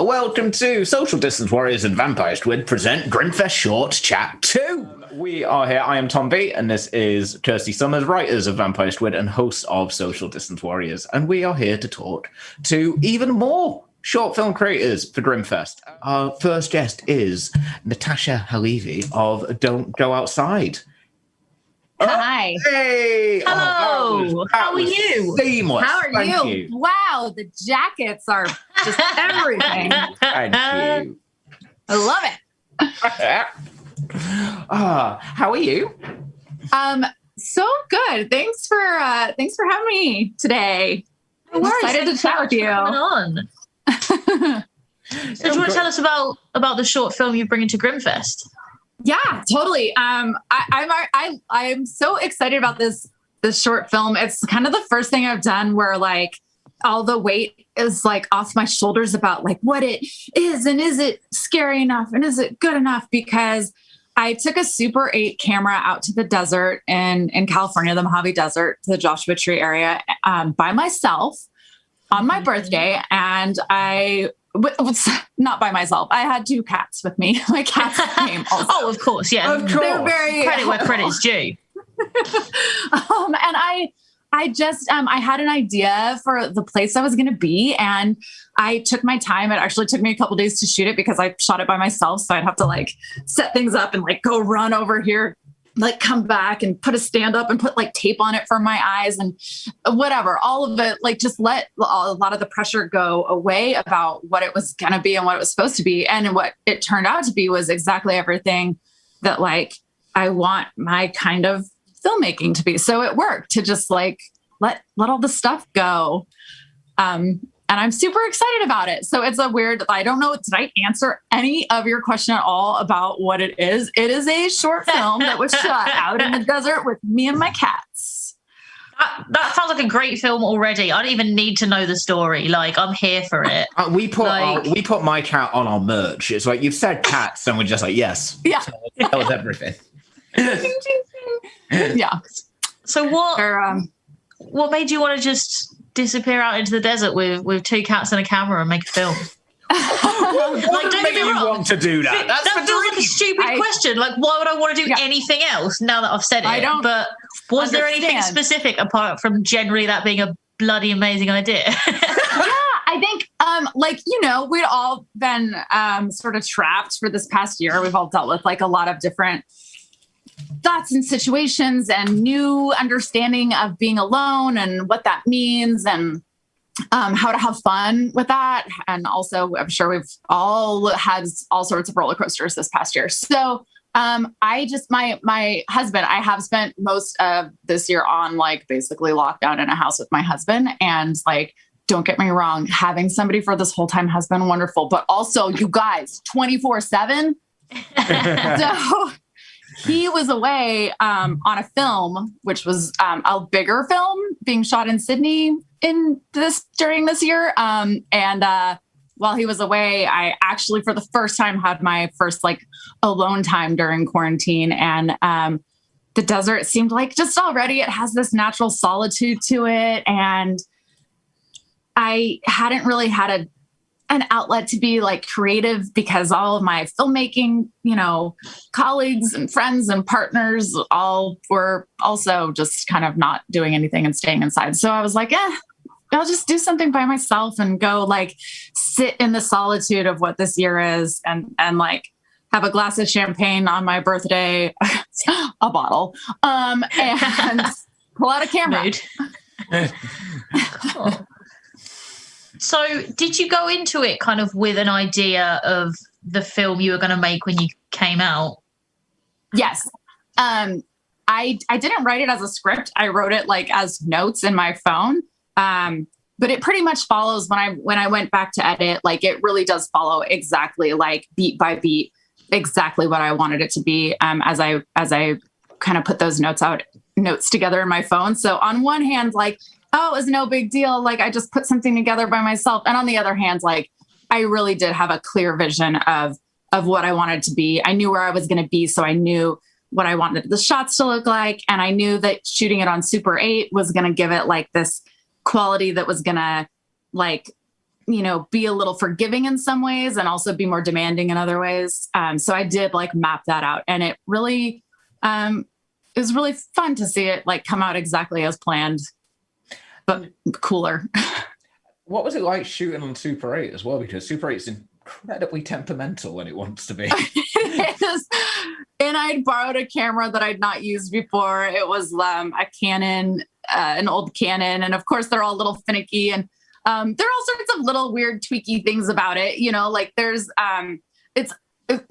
Welcome to Social Distance Warriors and Vampire Squid present Grimmfest Short Chat 2. We are here. I am Tom B, and this is Kirstie Summers, writers of Vampire Squid and hosts of Social Distance Warriors. And we are here to talk to even more short film creators for Grimmfest. Our first guest is Natasha Halevi of Don't Go Outside. Hi. Hey! Hello. How are you? Seamless. How are you? Wow, the jackets are just everything. Thank you. I love it. How are you? So good. Thanks for having me today. I'm excited to chat with you. On. So do you want to tell us about the short film you bring into Grimmfest? Yeah, totally. I'm so excited about this short film. It's kind of the first thing I've done where like all the weight is like off my shoulders about like what it is and is it scary enough and is it good enough, because I took a Super 8 camera out to the desert in California, the Mojave Desert, the Joshua Tree area, by myself on my birthday, and not by myself. I had 2 cats with me. My cats came also. Oh, of course, yeah. Of course. They're very credit where credit's due. And I had an idea for the place I was going to be, and I took my time. It actually took me a couple days to shoot it because I shot it by myself. So I'd have to like set things up and like go run over here, like come back and put a stand up and put like tape on it for my eyes and whatever, all of it, like just let a lot of the pressure go away about what it was going to be and what it was supposed to be. And what it turned out to be was exactly everything that like I want my kind of filmmaking to be. So it worked to just like let all the stuff go. And I'm super excited about it. So it's a weird, I don't know, did I answer any of your question at all about what it is? It is a short film that was shot out in the desert with me and my cats. That sounds like a great film already. I don't even need to know the story. Like, I'm here for it. We put my cat on our merch. It's like, you've said cats, and we're just like, yes. Yeah. That was everything. Yeah. So what made you want to just disappear out into the desert with 2 cats and a camera and make a film? What don't make you want to do that? That feels like a stupid question. Like, why would I want to do anything else now that I've said it? I don't. But was there anything specific apart from generally that being a bloody amazing idea? I think, we'd all been sort of trapped for this past year. We've all dealt with like a lot of different thoughts and situations and new understanding of being alone and what that means and how to have fun with that. And also, I'm sure we've all had all sorts of roller coasters this past year. So my husband, I have spent most of this year on like basically lockdown in a house with my husband. And like, don't get me wrong, having somebody for this whole time has been wonderful, but also you guys 24/7. So he was away on a film, which was a bigger film being shot in Sydney during this year. While he was away, I actually, for the first time, had my first like alone time during quarantine. And the desert seemed like just already it has this natural solitude to it. And I hadn't really had an outlet to be like creative because all of my filmmaking, colleagues and friends and partners all were also just kind of not doing anything and staying inside. So I was like, I'll just do something by myself and go like sit in the solitude of what this year is and like have a glass of champagne on my birthday, a bottle, and pull out a camera. Oh. So did you go into it kind of with an idea of the film you were going to make when you came out? Yes. I didn't write it as a script. I wrote it like as notes in my phone. But it pretty much follows when I went back to edit, like it really does follow exactly like beat by beat, exactly what I wanted it to be. As I kind of put those notes together in my phone. So on one hand, like, oh, it was no big deal. Like I just put something together by myself. And on the other hand, like I really did have a clear vision of what I wanted to be. I knew where I was going to be. So I knew what I wanted the shots to look like. And I knew that shooting it on Super 8 was going to give it like this quality that was going to like be a little forgiving in some ways and also be more demanding in other ways. So I did like map that out, and it really, it was really fun to see it like come out exactly as planned, but cooler. What was it like shooting on Super 8 as well? Because Super 8 is incredibly temperamental when it wants to be. It is. And I'd borrowed a camera that I'd not used before. It was a Canon, an old Canon. And of course, they're all a little finicky. And there are all sorts of little weird tweaky things about it. Like there's,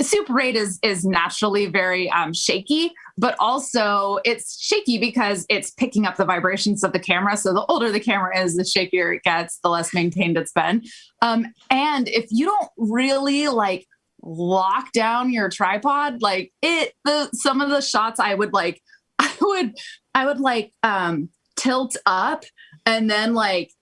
Super 8 is naturally very shaky, but also it's shaky because it's picking up the vibrations of the camera. So the older the camera is, the shakier it gets, the less maintained it's been. And if you don't really like lock down your tripod, like some of the shots I would tilt up and then like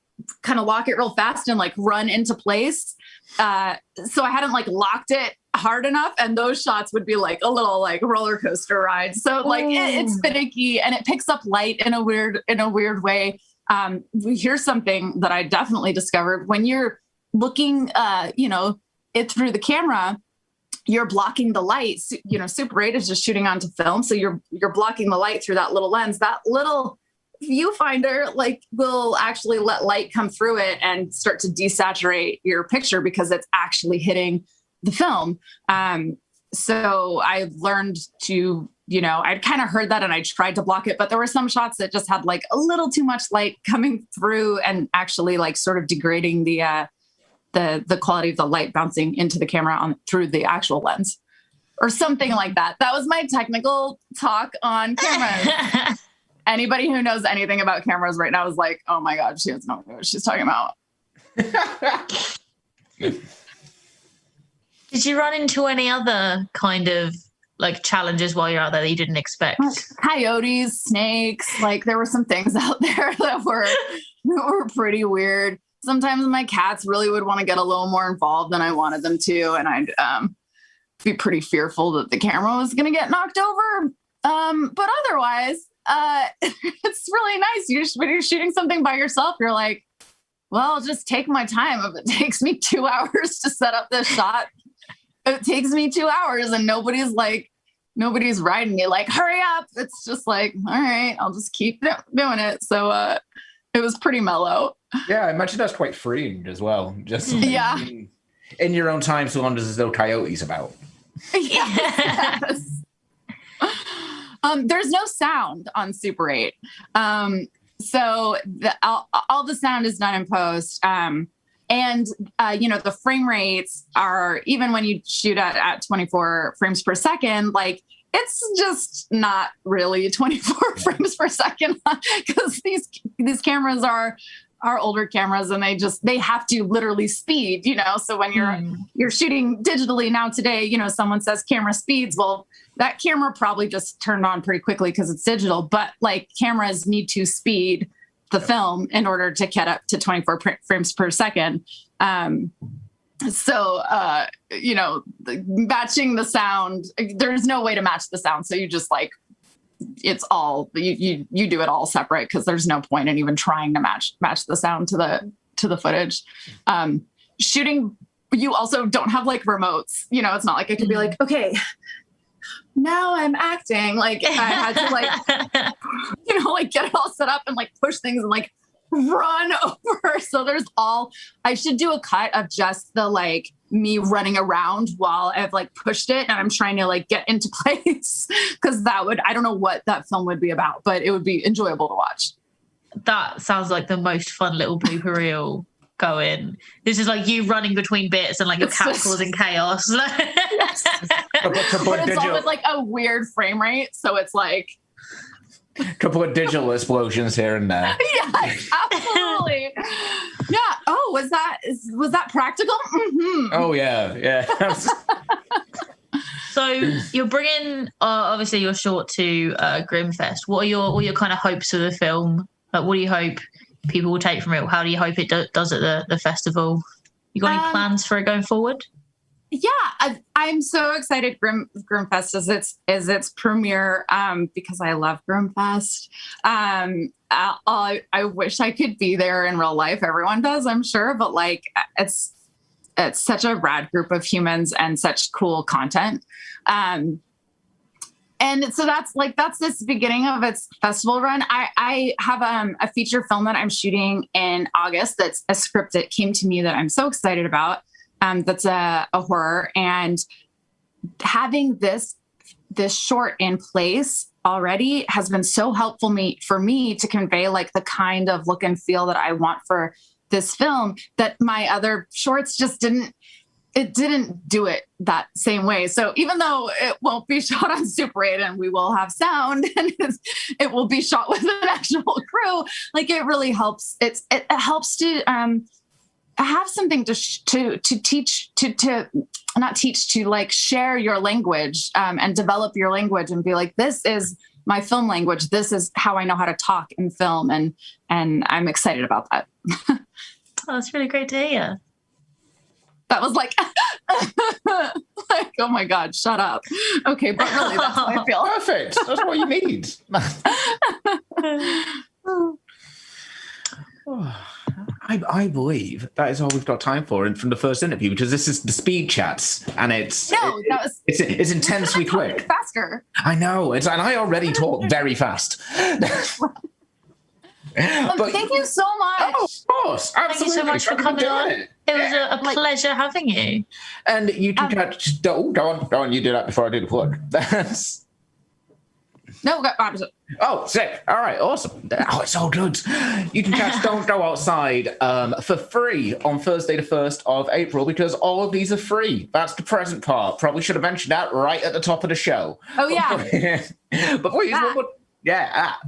kind of lock it real fast and like run into place. So I hadn't like locked it hard enough, and those shots would be like a little like roller coaster ride. So like it's finicky and it picks up light in a weird way. Here's something that I definitely discovered: when you're looking, it through the camera, you're blocking the light. Super 8 is just shooting onto film, so you're blocking the light through that little lens. That little viewfinder like will actually let light come through it and start to desaturate your picture because it's actually hitting the film. So I learned to, I'd kind of heard that and I tried to block it, but there were some shots that just had like a little too much light coming through and actually like sort of degrading the quality of the light bouncing into the camera through the actual lens or something like that. That was my technical talk on cameras. Anybody who knows anything about cameras right now is like, oh my God, she doesn't know what she's talking about. Did you run into any other kind of like challenges while you're out there that you didn't expect? Coyotes, snakes, like there were some things out there that were pretty weird. Sometimes my cats really would want to get a little more involved than I wanted them to. And I'd be pretty fearful that the camera was going to get knocked over. But otherwise, it's really nice. When you're shooting something by yourself, you're like, well, I'll just take my time. If it takes me 2 hours to set up this shot, it takes me 2 hours, and nobody's riding me like, hurry up. It's just like, all right, I'll just keep doing it. So it was pretty mellow. Yeah, I imagine that's quite freeing as well. Just in your own time, so long as there's no coyotes about. Yes. There's no sound on Super 8. So all the sound is done in post. And the frame rates are, even when you shoot at 24 frames per second, like it's just not really 24 frames per second because these cameras are older cameras and they have to literally speed, so when you're shooting digitally now today, someone says camera speeds. Well, that camera probably just turned on pretty quickly because it's digital, but like cameras need to speed the film in order to get up to 24 frames per second. So matching the sound, there's no way to match the sound. So you just like, it's all, you do it all separate because there's no point in even trying to match the sound to the footage. Shooting, you also don't have like remotes, it's not like it could be like, okay, now I'm acting. Like I had to like, get it all set up and like push things and like run over. So I should do a cut of just the like me running around while I've like pushed it and I'm trying to like get into place. Cause I don't know what that film would be about, but it would be enjoyable to watch. That sounds like the most fun little blooper reel going. This is like you running between bits and like your cat causing chaos. Yes. But it's all with like a weird frame rate. So it's like couple of digital explosions here and there. Yeah, absolutely. Yeah. Oh, was that practical? Mm-hmm. Oh yeah. So you're bringing obviously your short to Grimmfest. What are your kind of hopes for the film? Like, what do you hope people will take from it? How do you hope it does at the festival? You got any plans for it going forward? I'm so excited. Grimmfest is its premiere because I love Grimmfest. I wish I could be there in real life. Everyone does, I'm sure, but like it's such a rad group of humans and such cool content. And so that's this beginning of its festival run. I have a feature film that I'm shooting in August. That's a script that came to me that I'm so excited about. That's a horror, and having this short in place already has been so helpful for me to convey like the kind of look and feel that I want for this film that my other shorts just didn't do it that same way. So even though it won't be shot on Super 8 and we will have sound and it will be shot with an actual crew, like it really helps. It helps to have something to teach, to not teach, to like share your language and develop your language and be like, this is my film language. This is how I know how to talk in film. And I'm excited about that. Oh, that's really great to hear. That was like, like, oh my God, shut up. Okay, but really, that's how I feel. Perfect. That's what you need. I believe that is all we've got time for from the first interview, because this is the speed chats, and it's intensely quick. Faster. I know. And I already talk very fast. But thank you so much. Oh, of course. Absolutely. Thank you so much for coming on. It was a pleasure having you. And you can catch... go on. You do that before I do the plug. That's... No, oh, sick. All right, awesome. Oh, it's all good. You can catch Don't Go Outside for free on Thursday the 1st of April, because all of these are free. That's the present part. Probably should have mentioned that right at the top of the show. Oh, yeah. But please,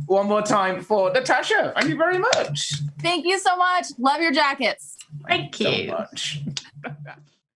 one more time for Natasha. Thank you very much. Thank you so much. Love your jackets. Thank you so much.